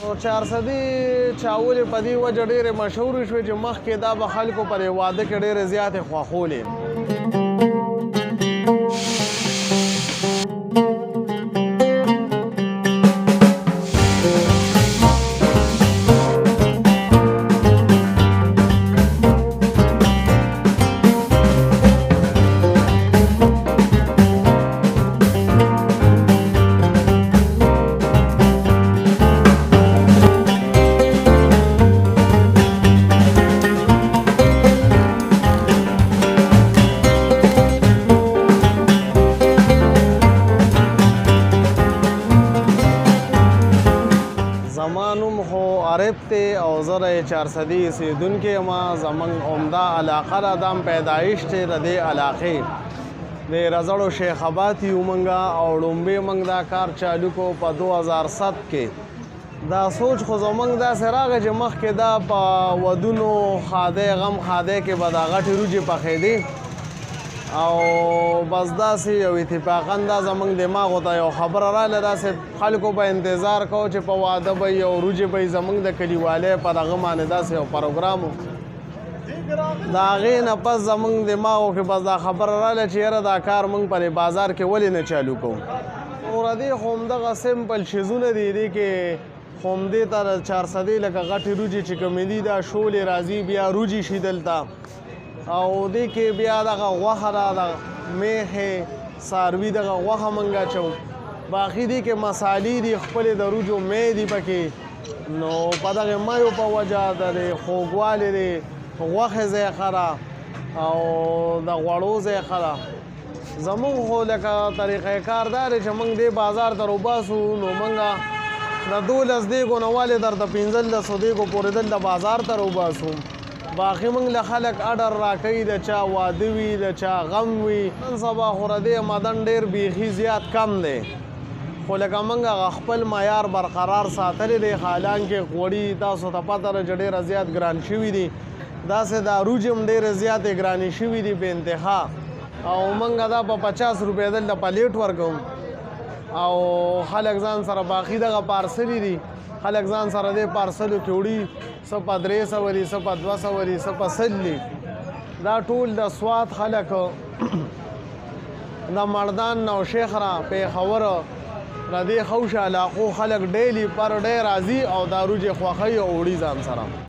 او 400 چاولې په دې وجه ډېرې مشهورې شوې چې مخکې دا به خلکو په دې واده کې ډېرې زیاتې خوښولې. زما نوم خو عارف دی او زه د 400 اوسېدونکی یم. زموږ عمده علاقه ده، دا پیدایش دی د دې علاقې. د رزړو شیخ آباد یو موږ او لومبې موږ دا کار چالو کو په 2007 کې. دا سوچ خو زموږ داسې راغی چې مخکې دا په ودونو خادی غم خادی کې به دا غټې روجې پخېدې او بس داسې یو اتفاقاً دا زموږ دماغو ته یو خبره راغله، داسې خلکو به انتظار کوو چې په واده به یو روجې به زموږ د کلیوالۍ په دغه باندې داسې یو پروګرام و. د هغې نه پس زموږ دماغو کې بس دا خبره راغله چې یاره دا کار موږ په بازار کې ولې نه چالو کوو. اوردې خو همدغه سمپل شیزونه دي، دې کې خو همدې ته 400 لکه غټې روجې چې کومې دي دا شولې راځي، بیا روجې شي دلته او دې کې بیا دغه غوښه ده، د میښې څاروي دغه غوښه موږ اچوو. باقي دې کې مسالې دي خپلې د روجو مې دي پکې. نو په دغه میو په وجه د خوږوالي دی غوښې ځای ښه ده او د غوړو ځای ښه ده. زموږ خو لکه طریقې کار دا دی چې موږ دې بازار ته روباسو نو موږ د 12 دیګو نه والې درته 1500 دیګو پورې دلته بازار ته روباسو. باقي موږ له خلک اډر راکوي، د چا واده وي، د چا غم وي. نن سبا خو د دې مدن ډېر بیخي زیات کم دی، خو لکه موږ هغه خپل معیار برقرار ساتلی دی. حالانکې غوړي تاسو ته پته ده چې ډېره زیات ګران شوي دي، داسې دا روجې هم ډېرې زیاتې ګرانې شوي دي بې انتها. او موږ دا په 50 روپۍ دلته پلیټ ورکوو او خلک ځان سره باقي دغه پارسلي دي، خلک ځان سره دې پارسلو کې وړي، څه په 300 دي، څه په 200 دي، څه په 100 دي. دا ټول د سوات خلک د مردان نوشهره پېښور د دې خوش علاقو خلک ډیلی پر ډې راځي او دا روجې خوښوي او وړي ځان سره.